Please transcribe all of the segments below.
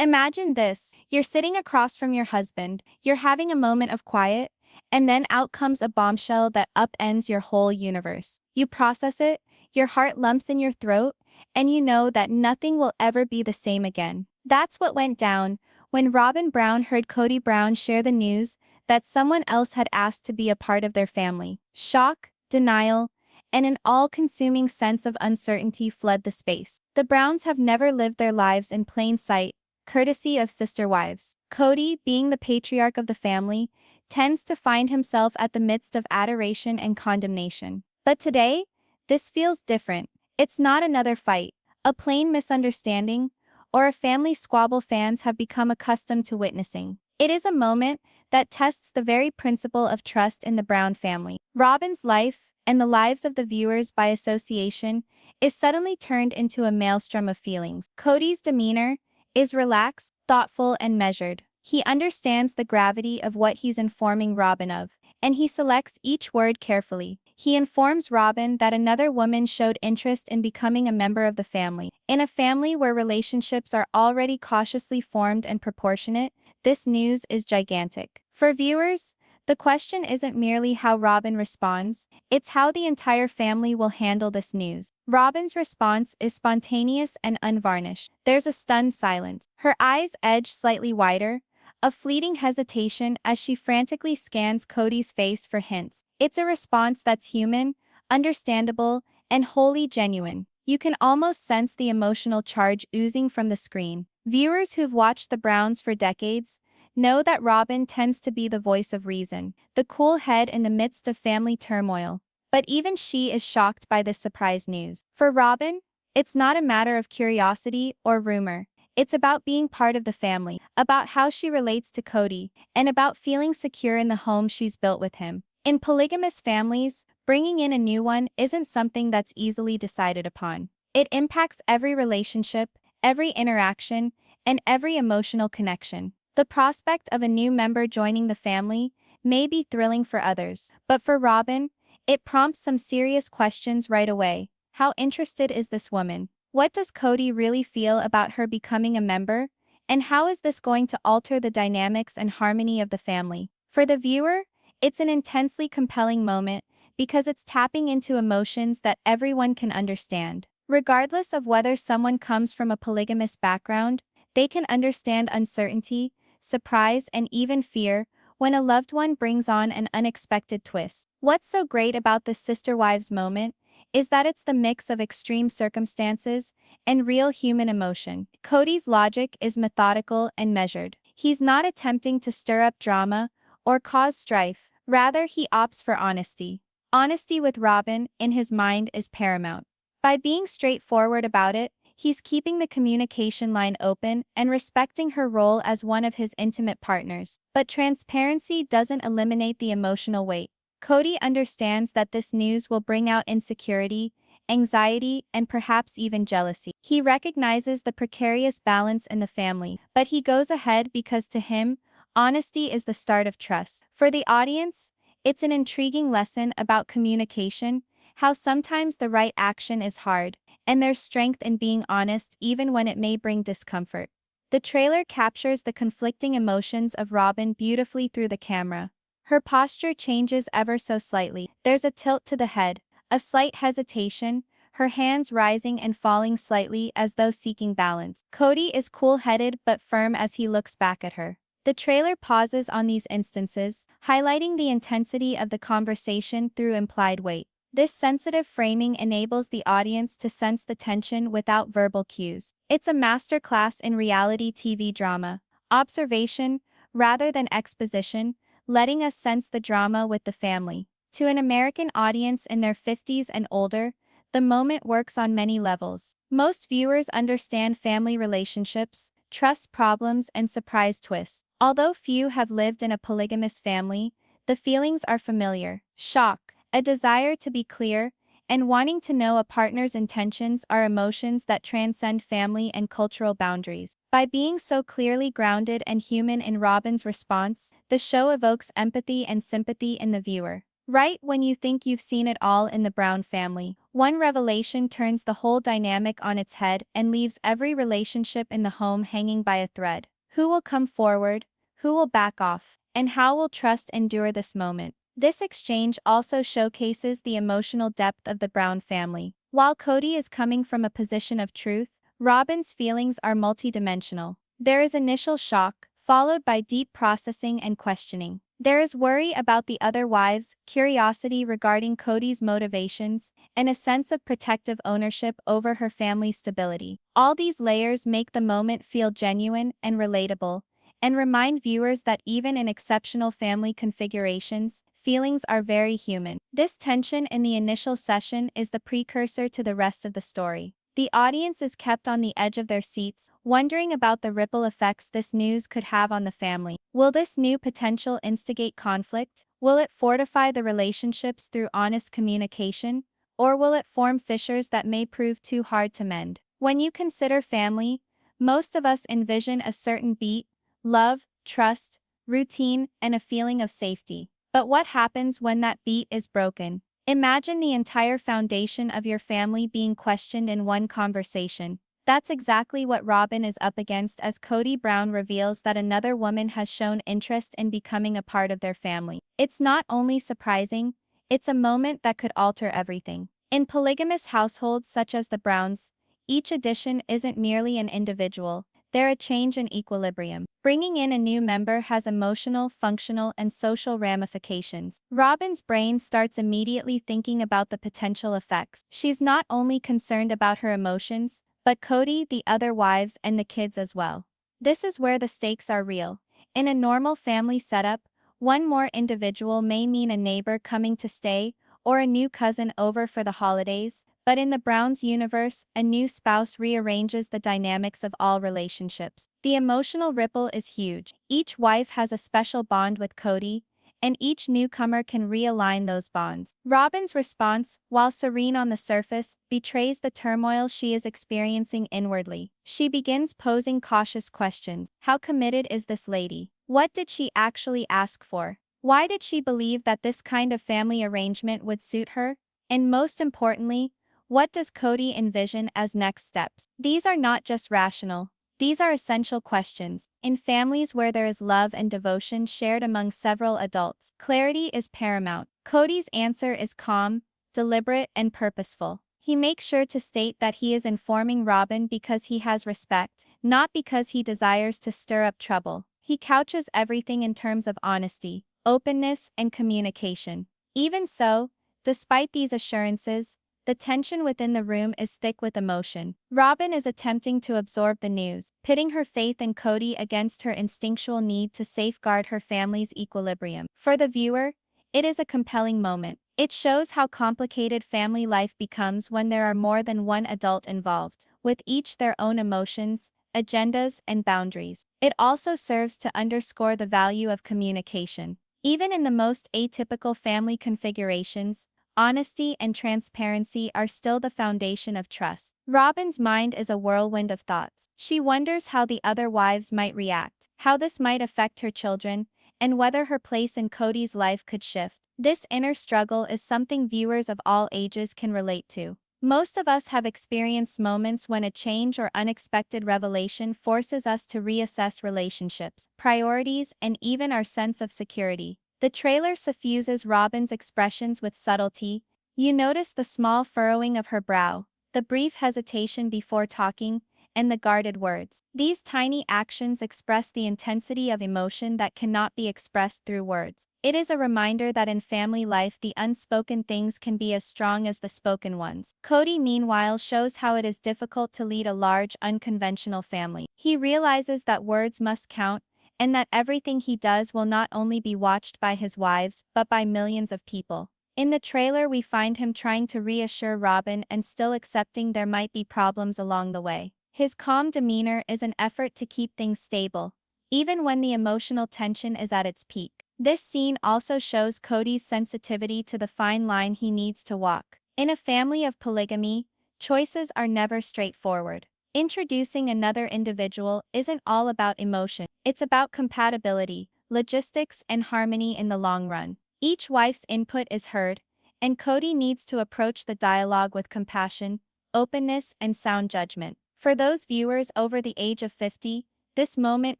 Imagine this, you're sitting across from your husband, you're having a moment of quiet, and then out comes a bombshell that upends your whole universe. You process it, your heart lumps in your throat, and you know that nothing will ever be the same again. That's what went down when Robyn Brown heard Kody Brown share the news that someone else had asked to be a part of their family. Shock, denial, and an all-consuming sense of uncertainty flood the space. The Browns have never lived their lives in plain sight, courtesy of Sister Wives. Kody, being the patriarch of the family, tends to find himself at the midst of adoration and condemnation. But today, this feels different. It's not another fight, a plain misunderstanding, or a family squabble fans have become accustomed to witnessing. It is a moment that tests the very principle of trust in the Brown family. Robyn's life, and the lives of the viewers by association, is suddenly turned into a maelstrom of feelings. Kody's demeanor is relaxed, thoughtful, and measured. He understands the gravity of what he's informing Robyn of, and he selects each word carefully. He informs Robyn that another woman showed interest in becoming a member of the family. In a family where relationships are already cautiously formed and proportionate, this news is gigantic. For viewers, the question isn't merely how Robyn responds, it's how the entire family will handle this news. Robyn's response is spontaneous and unvarnished. There's a stunned silence. Her eyes edge slightly wider, a fleeting hesitation as she frantically scans Kody's face for hints. It's a response that's human, understandable, and wholly genuine. You can almost sense the emotional charge oozing from the screen. Viewers who've watched the Browns for decades know that Robyn tends to be the voice of reason, the cool head in the midst of family turmoil. But even she is shocked by this surprise news. For Robyn, it's not a matter of curiosity or rumor. It's about being part of the family, about how she relates to Kody, and about feeling secure in the home she's built with him. In polygamous families, bringing in a new one isn't something that's easily decided upon. It impacts every relationship, every interaction, and every emotional connection. The prospect of a new member joining the family may be thrilling for others, but for Robyn, it prompts some serious questions right away. How interested is this woman? What does Kody really feel about her becoming a member? And how is this going to alter the dynamics and harmony of the family? For the viewer, it's an intensely compelling moment because it's tapping into emotions that everyone can understand. Regardless of whether someone comes from a polygamous background, they can understand uncertainty, surprise, and even fear when a loved one brings on an unexpected twist. What's so great about this Sister Wives moment is that it's the mix of extreme circumstances and real human emotion. Kody's logic is methodical and measured. He's not attempting to stir up drama or cause strife. Rather, he opts for honesty. Honesty with Robyn, in his mind, is paramount. By being straightforward about it, he's keeping the communication line open and respecting her role as one of his intimate partners. But transparency doesn't eliminate the emotional weight. Kody understands that this news will bring out insecurity, anxiety, and perhaps even jealousy. He recognizes the precarious balance in the family, but he goes ahead because to him, honesty is the start of trust. For the audience, it's an intriguing lesson about communication, how sometimes the right action is hard, and there's strength in being honest even when it may bring discomfort. The trailer captures the conflicting emotions of Robyn beautifully through the camera. Her posture changes ever so slightly. There's a tilt to the head, a slight hesitation, her hands rising and falling slightly as though seeking balance. Kody is cool-headed but firm as he looks back at her. The trailer pauses on these instances, highlighting the intensity of the conversation through implied weight. This sensitive framing enables the audience to sense the tension without verbal cues. It's a masterclass in reality TV drama, observation rather than exposition, letting us sense the drama with the family. To an American audience in their 50s and older, the moment works on many levels. Most viewers understand family relationships, trust problems, and surprise twists. Although few have lived in a polygamous family, the feelings are familiar. Shock, a desire to be clear, and wanting to know a partner's intentions are emotions that transcend family and cultural boundaries. By being so clearly grounded and human in Robyn's response, the show evokes empathy and sympathy in the viewer. Right when you think you've seen it all in the Brown family, one revelation turns the whole dynamic on its head and leaves every relationship in the home hanging by a thread. Who will come forward? Who will back off? And how will trust endure this moment? This exchange also showcases the emotional depth of the Brown family. While Kody is coming from a position of truth, Robyn's feelings are multidimensional. There is initial shock, followed by deep processing and questioning. There is worry about the other wives, curiosity regarding Kody's motivations, and a sense of protective ownership over her family's stability. All these layers make the moment feel genuine and relatable, and remind viewers that even in exceptional family configurations, feelings are very human. This tension in the initial session is the precursor to the rest of the story. The audience is kept on the edge of their seats, wondering about the ripple effects this news could have on the family. Will this new potential instigate conflict? Will it fortify the relationships through honest communication? Or will it form fissures that may prove too hard to mend? When you consider family, most of us envision a certain beat: love, trust, routine, and a feeling of safety. But what happens when that beat is broken? Imagine the entire foundation of your family being questioned in one conversation. That's exactly what Robyn is up against as Kody Brown reveals that another woman has shown interest in becoming a part of their family. It's not only surprising, it's a moment that could alter everything. In polygamous households such as the Browns, each addition isn't merely an individual, they're a change in equilibrium. Bringing in a new member has emotional, functional, and social ramifications. Robyn's brain starts immediately thinking about the potential effects. She's not only concerned about her emotions, but Kody, the other wives, and the kids as well. This is where the stakes are real. In a normal family setup, one more individual may mean a neighbor coming to stay, or a new cousin over for the holidays, but in the Browns universe, a new spouse rearranges the dynamics of all relationships. The emotional ripple is huge. Each wife has a special bond with Kody, and each newcomer can realign those bonds. Robyn's response, while serene on the surface, betrays the turmoil she is experiencing inwardly. She begins posing cautious questions. How committed is this lady? What did she actually ask for? Why did she believe that this kind of family arrangement would suit her? And most importantly, what does Kody envision as next steps? These are not just rational. These are essential questions. In families where there is love and devotion shared among several adults, clarity is paramount. Kody's answer is calm, deliberate, and purposeful. He makes sure to state that he is informing Robyn because he has respect, not because he desires to stir up trouble. He couches everything in terms of honesty, openness, and communication. Even so, despite these assurances, the tension within the room is thick with emotion. Robyn is attempting to absorb the news, pitting her faith in Kody against her instinctual need to safeguard her family's equilibrium. For the viewer, it is a compelling moment. It shows how complicated family life becomes when there are more than one adult involved, with each their own emotions, agendas, and boundaries. It also serves to underscore the value of communication. Even in the most atypical family configurations, honesty and transparency are still the foundation of trust. Robyn's mind is a whirlwind of thoughts. She wonders how the other wives might react, how this might affect her children, and whether her place in Kody's life could shift. This inner struggle is something viewers of all ages can relate to. Most of us have experienced moments when a change or unexpected revelation forces us to reassess relationships, priorities, and even our sense of security. The trailer suffuses Robyn's expressions with subtlety. You notice the small furrowing of her brow, the brief hesitation before talking, and the guarded words. These tiny actions express the intensity of emotion that cannot be expressed through words. It is a reminder that in family life the unspoken things can be as strong as the spoken ones. Kody, meanwhile, shows how it is difficult to lead a large, unconventional family. He realizes that words must count, and that everything he does will not only be watched by his wives, but by millions of people. In the trailer we find him trying to reassure Robyn and still accepting there might be problems along the way. His calm demeanor is an effort to keep things stable, even when the emotional tension is at its peak. This scene also shows Kody's sensitivity to the fine line he needs to walk. In a family of polygamy, choices are never straightforward. Introducing another individual isn't all about emotion, it's about compatibility, logistics, and harmony in the long run. Each wife's input is heard, and Kody needs to approach the dialogue with compassion, openness, and sound judgment. For those viewers over the age of 50, this moment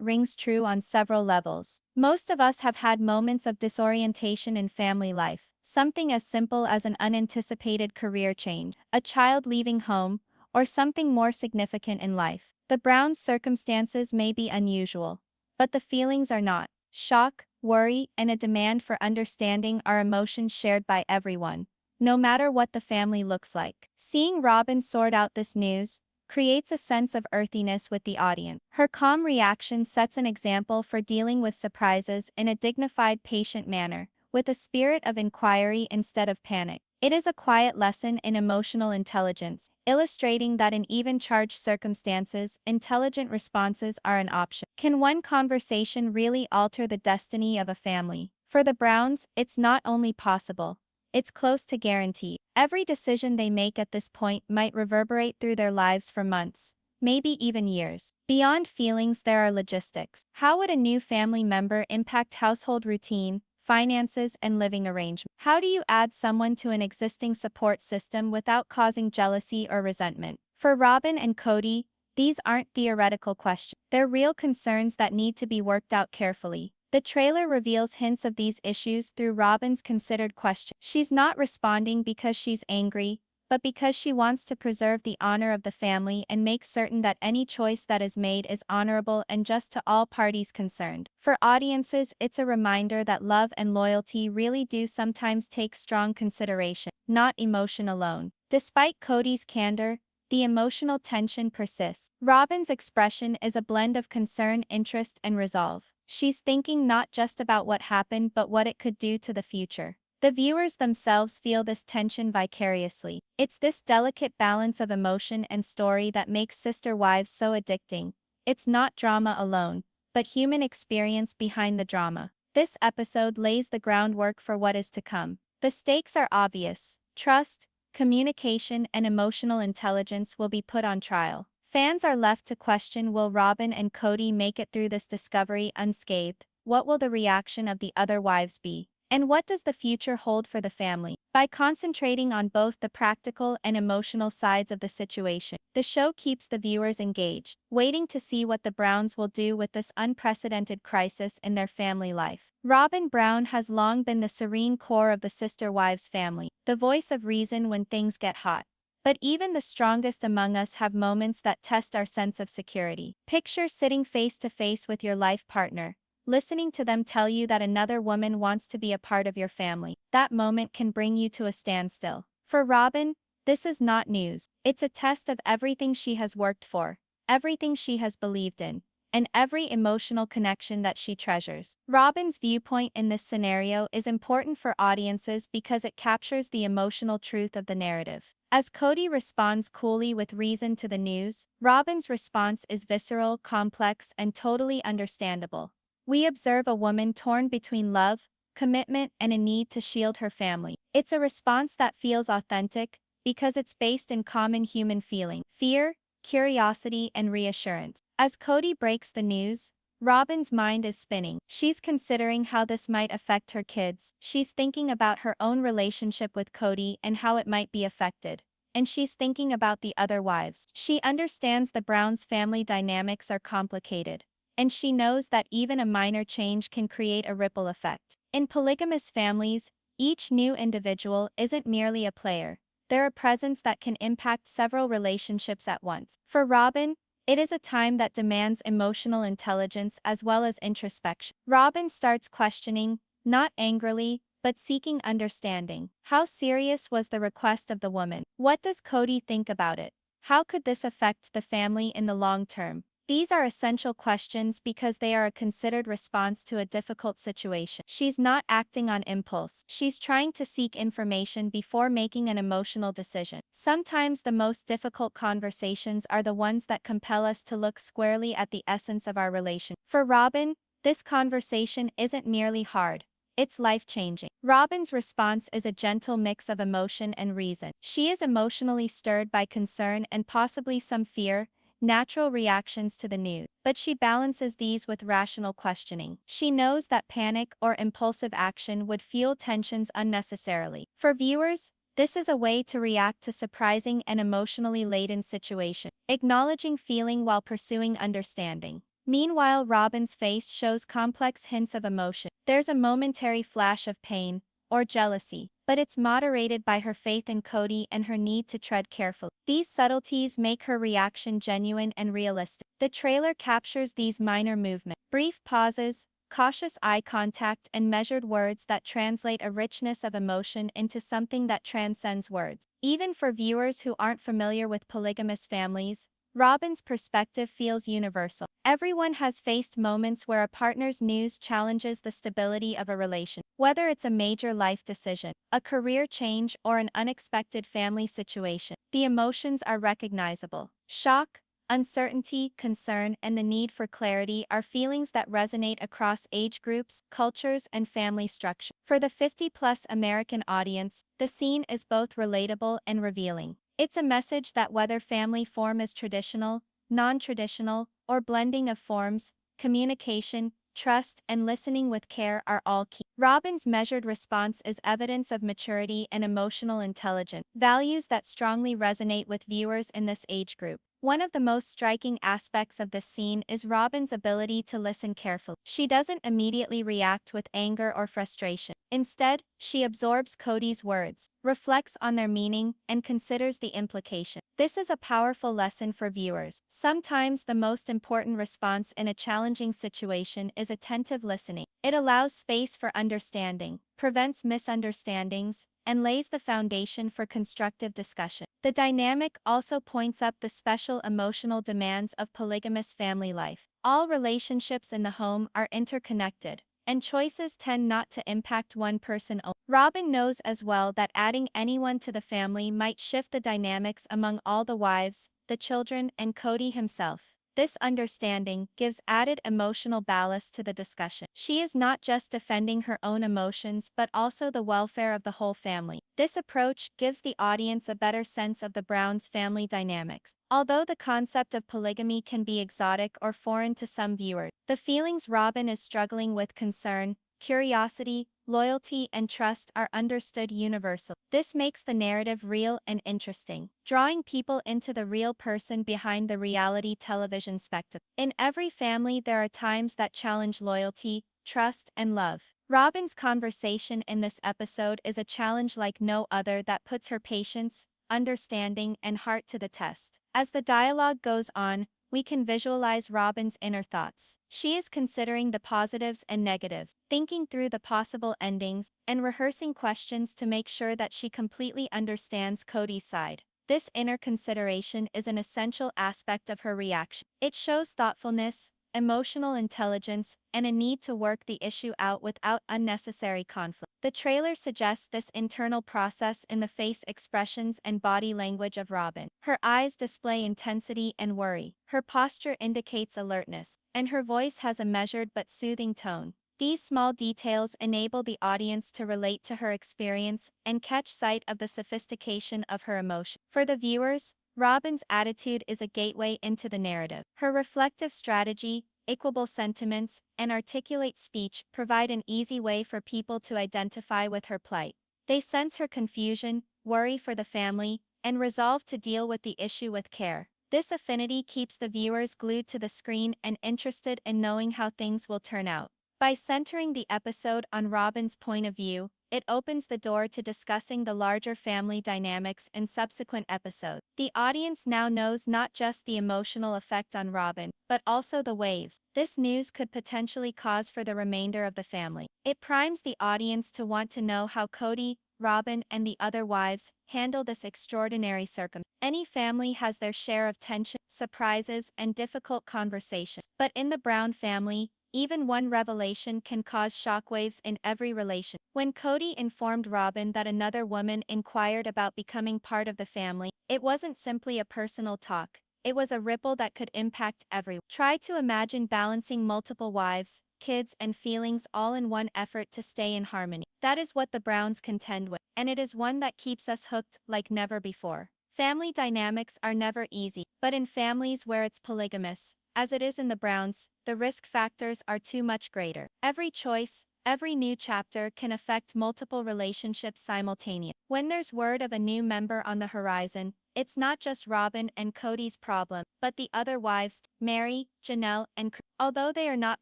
rings true on several levels. Most of us have had moments of disorientation in family life, something as simple as an unanticipated career change, a child leaving home, or something more significant in life. The Browns' circumstances may be unusual, but the feelings are not. Shock, worry, and a demand for understanding are emotions shared by everyone, no matter what the family looks like. Seeing Robyn sort out this news creates a sense of earthiness with the audience. Her calm reaction sets an example for dealing with surprises in a dignified, patient manner, with a spirit of inquiry instead of panic. It is a quiet lesson in emotional intelligence, illustrating that in even charged circumstances, intelligent responses are an option. Can one conversation really alter the destiny of a family? For the Browns, it's not only possible, it's close to guaranteed. Every decision they make at this point might reverberate through their lives for months, maybe even years. Beyond feelings, there are logistics. How would a new family member impact household routine, finances, and living arrangement? How do you add someone to an existing support system without causing jealousy or resentment? For Robyn and Kody, these aren't theoretical questions. They're real concerns that need to be worked out carefully. The trailer reveals hints of these issues through Robyn's considered question. She's not responding because she's angry, but because she wants to preserve the honor of the family and make certain that any choice that is made is honorable and just to all parties concerned. For audiences, it's a reminder that love and loyalty really do sometimes take strong consideration, not emotion alone. Despite Kody's candor, the emotional tension persists. Robyn's expression is a blend of concern, interest, and resolve. She's thinking not just about what happened but what it could do to the future. The viewers themselves feel this tension vicariously. It's this delicate balance of emotion and story that makes Sister Wives so addicting. It's not drama alone, but human experience behind the drama. This episode lays the groundwork for what is to come. The stakes are obvious. Trust, communication, and emotional intelligence will be put on trial. Fans are left to question, will Robyn and Kody make it through this discovery unscathed? What will the reaction of the other wives be? And what does the future hold for the family? By concentrating on both the practical and emotional sides of the situation, the show keeps the viewers engaged, waiting to see what the Browns will do with this unprecedented crisis in their family life. Robyn Brown has long been the serene core of the Sister Wives family, the voice of reason when things get hot. But even the strongest among us have moments that test our sense of security. Picture sitting face to face with your life partner, listening to them tell you that another woman wants to be a part of your family. That moment can bring you to a standstill. For Robyn, this is not news. It's a test of everything she has worked for, everything she has believed in, and every emotional connection that she treasures. Robyn's viewpoint in this scenario is important for audiences because it captures the emotional truth of the narrative. As Kody responds coolly with reason to the news, Robyn's response is visceral, complex, and totally understandable. We observe a woman torn between love, commitment, and a need to shield her family. It's a response that feels authentic because it's based in common human feeling: fear, curiosity, and reassurance. As Kody breaks the news, Robyn's mind is spinning. She's considering how this might affect her kids. She's thinking about her own relationship with Kody and how it might be affected. And she's thinking about the other wives. She understands the Browns' family dynamics are complicated, and she knows that even a minor change can create a ripple effect. In polygamous families, each new individual isn't merely a player. They're a presence that can impact several relationships at once. For Robyn, it is a time that demands emotional intelligence as well as introspection. Robyn starts questioning, not angrily, but seeking understanding. How serious was the request of the woman? What does Kody think about it? How could this affect the family in the long term? These are essential questions because they are a considered response to a difficult situation. She's not acting on impulse. She's trying to seek information before making an emotional decision. Sometimes the most difficult conversations are the ones that compel us to look squarely at the essence of our relation. For Robyn, this conversation isn't merely hard. It's life-changing. Robyn's response is a gentle mix of emotion and reason. She is emotionally stirred by concern and possibly some fear, natural reactions to the news, but she balances these with rational questioning. She knows that panic or impulsive action would fuel tensions unnecessarily. For viewers, this is a way to react to surprising and emotionally laden situations, acknowledging feeling while pursuing understanding. Meanwhile, Robyn's face shows complex hints of emotion. There's a momentary flash of pain or jealousy, but it's moderated by her faith in Kody and her need to tread carefully. These subtleties make her reaction genuine and realistic. The trailer captures these minor movements, brief pauses, cautious eye contact, and measured words that translate a richness of emotion into something that transcends words. Even for viewers who aren't familiar with polygamous families, Robyn's perspective feels universal. Everyone has faced moments where a partner's news challenges the stability of a relation. Whether it's a major life decision, a career change, or an unexpected family situation, the emotions are recognizable. Shock, uncertainty, concern, and the need for clarity are feelings that resonate across age groups, cultures, and family structure. For the 50-plus American audience, the scene is both relatable and revealing. It's a message that whether family form is traditional, non-traditional, or blending of forms, communication, trust, and listening with care are all key. Robyn's measured response is evidence of maturity and emotional intelligence, values that strongly resonate with viewers in this age group. One of the most striking aspects of this scene is Robyn's ability to listen carefully. She doesn't immediately react with anger or frustration. Instead, she absorbs Kody's words, reflects on their meaning, and considers the implication. This is a powerful lesson for viewers. Sometimes the most important response in a challenging situation is attentive listening. It allows space for understanding, prevents misunderstandings, and lays the foundation for constructive discussion. The dynamic also points up the special emotional demands of polygamous family life. All relationships in the home are interconnected, and choices tend not to impact one person only. Robyn knows as well that adding anyone to the family might shift the dynamics among all the wives, the children, and Kody himself. This understanding gives added emotional ballast to the discussion. She is not just defending her own emotions but also the welfare of the whole family. This approach gives the audience a better sense of the Browns' family dynamics. Although the concept of polygamy can be exotic or foreign to some viewers, the feelings Robyn is struggling with, concern, curiosity, loyalty, and trust, are understood universally. This makes the narrative real and interesting, drawing people into the real person behind the reality television spectacle. In every family, there are times that challenge loyalty, trust, and love. Robyn's conversation in this episode is a challenge like no other that puts her patience, understanding, and heart to the test. As the dialogue goes on, we can visualize Robyn's inner thoughts. She is considering the positives and negatives, thinking through the possible endings, and rehearsing questions to make sure that she completely understands Kody's side. This inner consideration is an essential aspect of her reaction. It shows thoughtfulness, emotional intelligence, and a need to work the issue out without unnecessary conflict. The trailer suggests this internal process in the face expressions and body language of Robyn. Her eyes display intensity and worry, her posture indicates alertness, and her voice has a measured but soothing tone. These small details enable the audience to relate to her experience and catch sight of the sophistication of her emotion. For the viewers, Robyn's attitude is a gateway into the narrative. Her reflective strategy, equable sentiments, and articulate speech provide an easy way for people to identify with her plight. They sense her confusion, worry for the family, and resolve to deal with the issue with care. This affinity keeps the viewers glued to the screen and interested in knowing how things will turn out. By centering the episode on Robyn's point of view, it opens the door to discussing the larger family dynamics in subsequent episodes. The audience now knows not just the emotional effect on Robyn, but also the waves this news could potentially cause for the remainder of the family. It primes the audience to want to know how Kody, Robyn, and the other wives handle this extraordinary circumstance. Any family has their share of tension, surprises, and difficult conversations. But in the Brown family, even one revelation can cause shockwaves in every relation. When Kody informed Robyn that another woman inquired about becoming part of the family, it wasn't simply a personal talk. It was a ripple that could impact everyone. Try to imagine balancing multiple wives, kids, and feelings all in one effort to stay in harmony. That is what the Browns contend with, and it is one that keeps us hooked like never before. Family dynamics are never easy, but in families where it's polygamous, as it is in the Browns, the risk factors are too much greater. Every choice, every new chapter can affect multiple relationships simultaneously. When there's word of a new member on the horizon, it's not just Robyn and Kody's problem, but the other wives, Mary, Janelle, and although they are not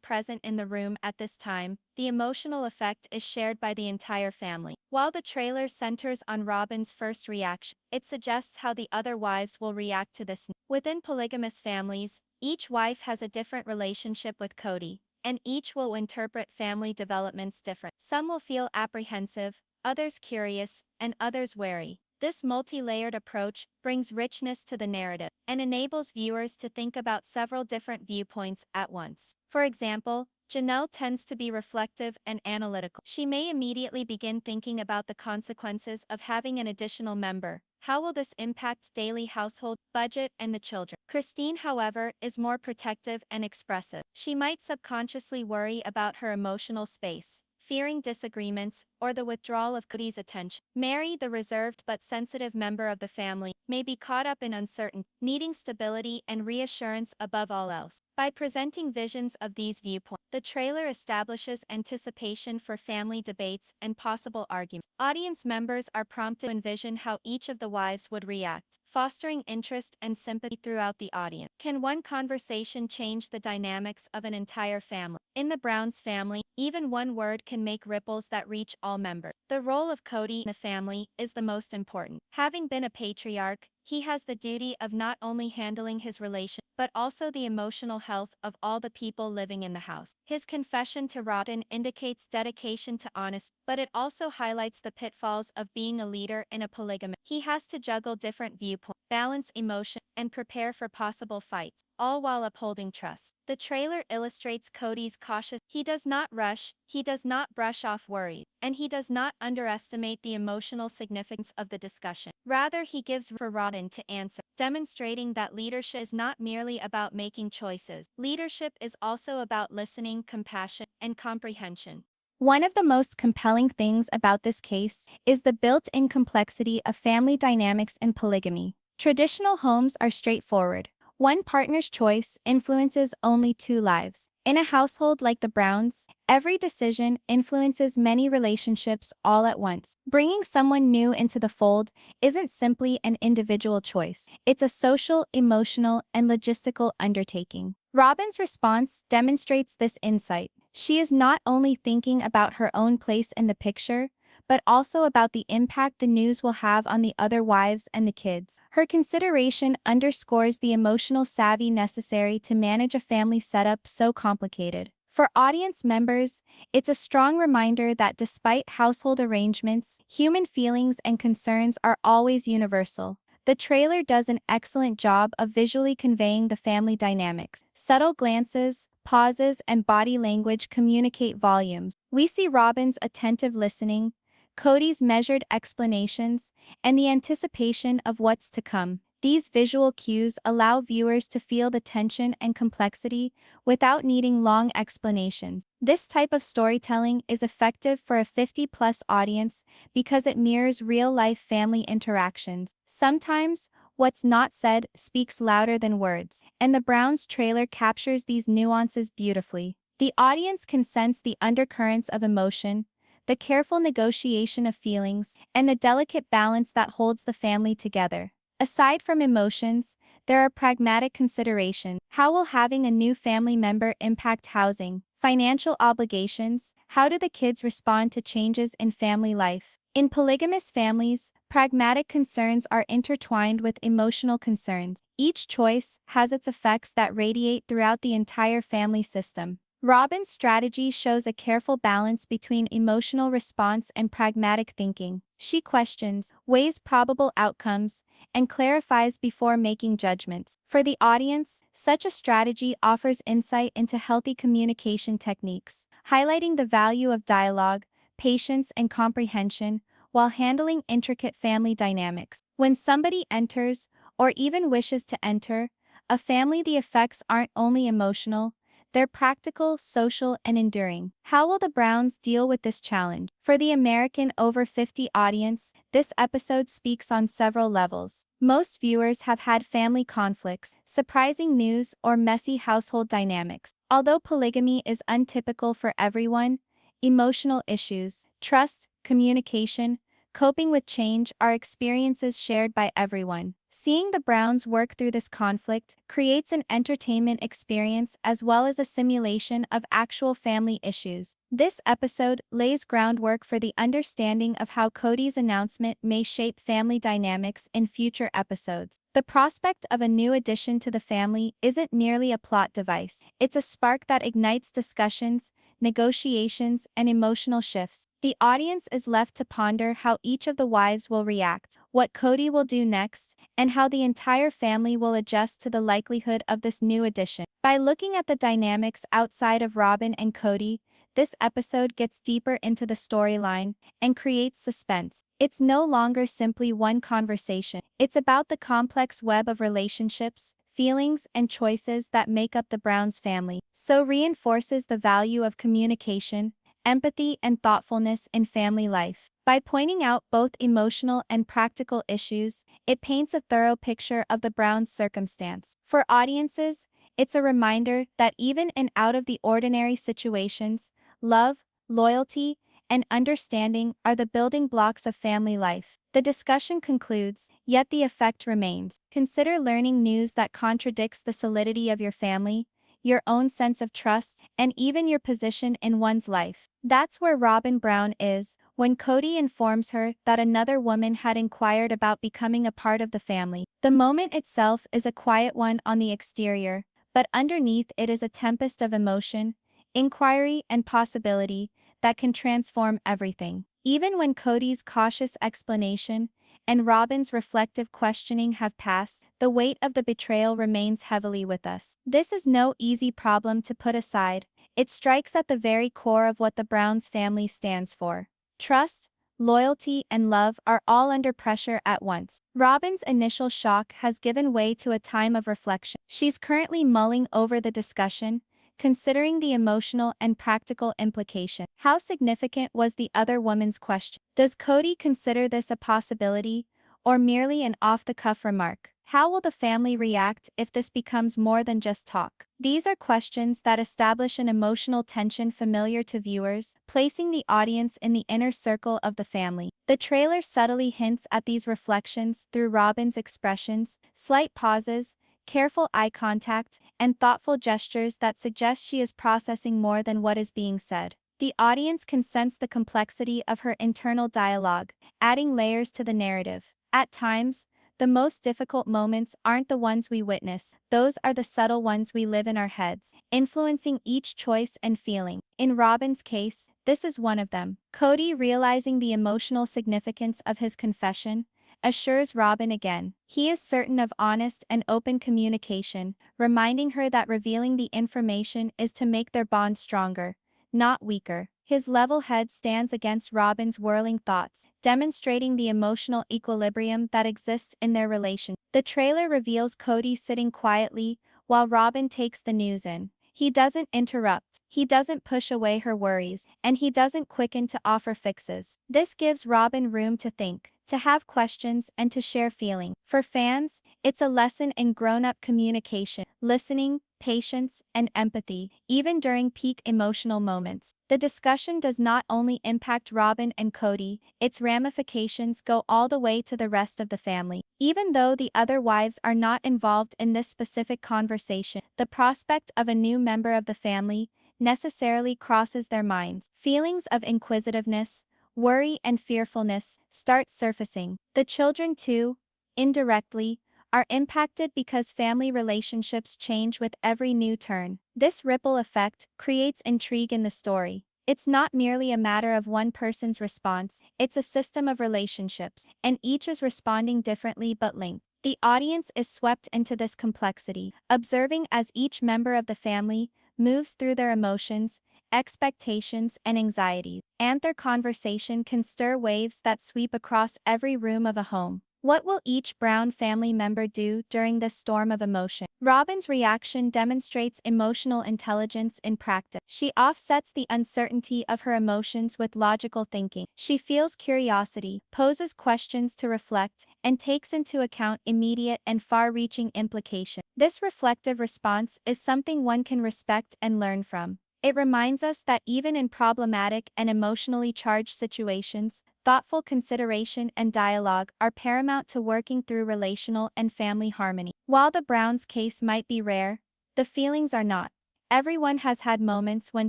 present in the room at this time, the emotional effect is shared by the entire family. While the trailer centers on Robyn's first reaction, it suggests how the other wives will react to this. Within polygamous families, each wife has a different relationship with Kody, and each will interpret family developments different. Some will feel apprehensive, others curious, and others wary. This multi-layered approach brings richness to the narrative and enables viewers to think about several different viewpoints at once. For example, Janelle tends to be reflective and analytical. She may immediately begin thinking about the consequences of having an additional member. How will this impact daily household budget and the children? Christine, however, is more protective and expressive. She might subconsciously worry about her emotional space, fearing disagreements or the withdrawal of Kody's attention. Mary, the reserved but sensitive member of the family, may be caught up in uncertainty, needing stability and reassurance above all else. By presenting visions of these viewpoints, the trailer establishes anticipation for family debates and possible arguments. Audience members are prompted to envision how each of the wives would react, fostering interest and sympathy throughout the audience. Can one conversation change the dynamics of an entire family? In the Browns family, even one word can make ripples that reach all members. The role of Kody in the family is the most important. Having been a patriarch, he has the duty of not only handling his relation, but also the emotional health of all the people living in the house. His confession to Robyn indicates dedication to honesty, but it also highlights the pitfalls of being a leader in a polygamy. He has to juggle different viewpoints, balance emotion, and prepare for possible fights, all while upholding trust. The trailer illustrates Kody's cautious. He does not rush, he does not brush off worries, and he does not underestimate the emotional significance of the discussion. Rather, he gives for Robyn to answer, demonstrating that leadership is not merely about making choices. Leadership is also about listening, compassion, and comprehension. One of the most compelling things about this case is the built-in complexity of family dynamics in polygamy. Traditional homes are straightforward. One partner's choice influences only two lives. In a household like the Browns, every decision influences many relationships all at once. Bringing someone new into the fold isn't simply an individual choice. It's a social, emotional, and logistical undertaking. Robyn's response demonstrates this insight. She is not only thinking about her own place in the picture, but also about the impact the news will have on the other wives and the kids. Her consideration underscores the emotional savvy necessary to manage a family setup so complicated. For audience members, it's a strong reminder that despite household arrangements, human feelings and concerns are always universal. The trailer does an excellent job of visually conveying the family dynamics. Subtle glances, pauses, and body language communicate volumes. We see Robyn's attentive listening, Kody's measured explanations, and the anticipation of what's to come. These visual cues allow viewers to feel the tension and complexity without needing long explanations. This type of storytelling is effective for a 50-plus audience because it mirrors real-life family interactions. Sometimes, what's not said speaks louder than words, and the Browns trailer captures these nuances beautifully. The audience can sense the undercurrents of emotion, the careful negotiation of feelings, and the delicate balance that holds the family together. Aside from emotions, there are pragmatic considerations. How will having a new family member impact housing, financial obligations? How do the kids respond to changes in family life? In polygamous families, pragmatic concerns are intertwined with emotional concerns. Each choice has its effects that radiate throughout the entire family system. Robyn's strategy shows a careful balance between emotional response and pragmatic thinking. She questions, weighs probable outcomes, and clarifies before making judgments. For the audience, such a strategy offers insight into healthy communication techniques, highlighting the value of dialogue, patience, and comprehension while handling intricate family dynamics. When somebody enters, or even wishes to enter, a family, the effects aren't only emotional, They're practical, social, and enduring. How will the Browns deal with this challenge? For the American over 50 audience, this episode speaks on several levels. Most viewers have had family conflicts, surprising news, or messy household dynamics. Although polygamy is untypical for everyone, emotional issues, trust, communication, coping with change are experiences shared by everyone. Seeing the Browns work through this conflict creates an entertainment experience as well as a simulation of actual family issues. This episode lays groundwork for the understanding of how Kody's announcement may shape family dynamics in future episodes. The prospect of a new addition to the family isn't merely a plot device, it's a spark that ignites discussions, negotiations, and emotional shifts. The audience is left to ponder how each of the wives will react, what Kody will do next, and how the entire family will adjust to the likelihood of this new addition. By looking at the dynamics outside of Robyn and Kody, this episode gets deeper into the storyline and creates suspense. It's no longer simply one conversation. It's about the complex web of relationships, feelings, and choices that make up the Browns family. So reinforces the value of communication, empathy, and thoughtfulness in family life. By pointing out both emotional and practical issues, it paints a thorough picture of the Browns' circumstance. For audiences, it's a reminder that even in out-of-the-ordinary situations, love, loyalty, and understanding are the building blocks of family life. The discussion concludes, yet the effect remains. Consider learning news that contradicts the solidity of your family, your own sense of trust, and even your position in one's life. That's where Robyn Brown is, when Kody informs her that another woman had inquired about becoming a part of the family. The moment itself is a quiet one on the exterior, but underneath it is a tempest of emotion, inquiry, and possibility that can transform everything. Even when Kody's cautious explanation and Robyn's reflective questioning have passed, the weight of the betrayal remains heavily with us. This is no easy problem to put aside. It strikes at the very core of what the Browns family stands for. Trust, loyalty, and love are all under pressure at once. Robyn's initial shock has given way to a time of reflection. She's currently mulling over the discussion, considering the emotional and practical implication. How significant was the other woman's question? Does Kody consider this a possibility, or merely an off-the-cuff remark? How will the family react if this becomes more than just talk? These are questions that establish an emotional tension familiar to viewers, placing the audience in the inner circle of the family. The trailer subtly hints at these reflections through Robyn's expressions, slight pauses, careful eye contact, and thoughtful gestures that suggest she is processing more than what is being said. The audience can sense the complexity of her internal dialogue, adding layers to the narrative. At times, the most difficult moments aren't the ones we witness, those are the subtle ones we live in our heads, influencing each choice and feeling. In Robyn's case, this is one of them. Kody, realizing the emotional significance of his confession, assures Robyn again. He is certain of honest and open communication, reminding her that revealing the information is to make their bond stronger, not weaker. His level head stands against Robyn's whirling thoughts, demonstrating the emotional equilibrium that exists in their relation. The trailer reveals Kody sitting quietly while Robyn takes the news in. He doesn't interrupt, he doesn't push away her worries, and he doesn't quicken to offer fixes. This gives Robyn room to think, to have questions, and to share feeling. For fans, it's a lesson in grown-up communication, listening, patience, and empathy, even during peak emotional moments. The discussion does not only impact Robyn and Kody, its ramifications go all the way to the rest of the family. Even though the other wives are not involved in this specific conversation, the prospect of a new member of the family necessarily crosses their minds. Feelings of inquisitiveness, worry, and fearfulness start surfacing. The children too, indirectly, are impacted because family relationships change with every new turn. This ripple effect creates intrigue in the story. It's not merely a matter of one person's response, it's a system of relationships, and each is responding differently but linked. The audience is swept into this complexity, observing as each member of the family moves through their emotions, expectations, and anxieties. And their conversation can stir waves that sweep across every room of a home. What will each Brown family member do during this storm of emotion? Robyn's reaction demonstrates emotional intelligence in practice. She offsets the uncertainty of her emotions with logical thinking. She feels curiosity, poses questions to reflect, and takes into account immediate and far-reaching implications. This reflective response is something one can respect and learn from. It reminds us that even in problematic and emotionally charged situations, thoughtful consideration and dialogue are paramount to working through relational and family harmony. While the Browns' case might be rare, the feelings are not. Everyone has had moments when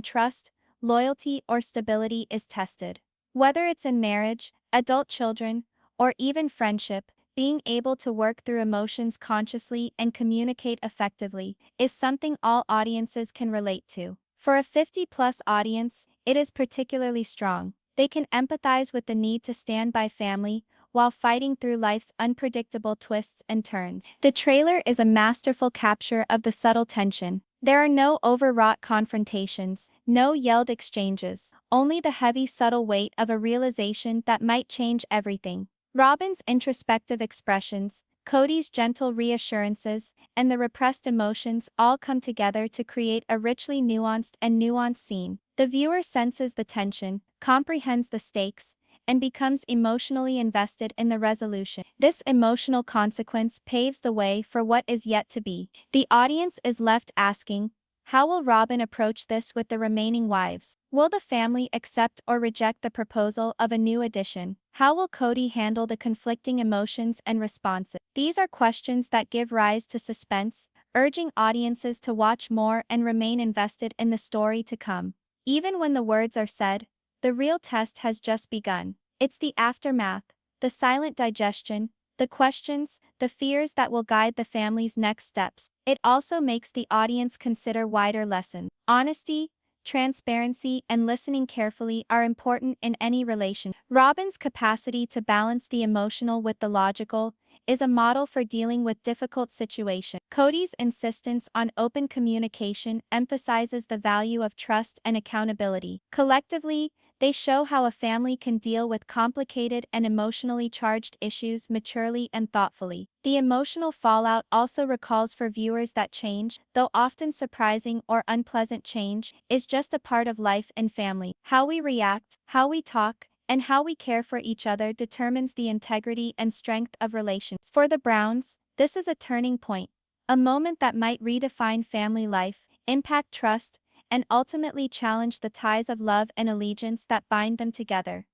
trust, loyalty, or stability is tested. Whether it's in marriage, adult children, or even friendship, being able to work through emotions consciously and communicate effectively is something all audiences can relate to. For a 50-plus audience, it is particularly strong. They can empathize with the need to stand by family while fighting through life's unpredictable twists and turns. The trailer is a masterful capture of the subtle tension. There are no overwrought confrontations, no yelled exchanges, only the heavy subtle weight of a realization that might change everything. Robyn's introspective expressions, Kody's gentle reassurances, and the repressed emotions all come together to create a richly nuanced scene. The viewer senses the tension, comprehends the stakes, and becomes emotionally invested in the resolution. This emotional consequence paves the way for what is yet to be. The audience is left asking, how will Robyn approach this with the remaining wives? Will the family accept or reject the proposal of a new addition? How will Kody handle the conflicting emotions and responses? These are questions that give rise to suspense, urging audiences to watch more and remain invested in the story to come. Even when the words are said, the real test has just begun. It's the aftermath, the silent digestion, the questions, the fears that will guide the family's next steps. It also makes the audience consider wider lessons. Honesty, transparency, and listening carefully are important in any relation. Robyn's capacity to balance the emotional with the logical is a model for dealing with difficult situations. Kody's insistence on open communication emphasizes the value of trust and accountability. Collectively, they show how a family can deal with complicated and emotionally charged issues maturely and thoughtfully. The emotional fallout also recalls for viewers that change, though often surprising or unpleasant change, is just a part of life and family. How we react, how we talk, and how we care for each other determines the integrity and strength of relations. For the Browns, this is a turning point, a moment that might redefine family life, impact trust, and ultimately challenge the ties of love and allegiance that bind them together.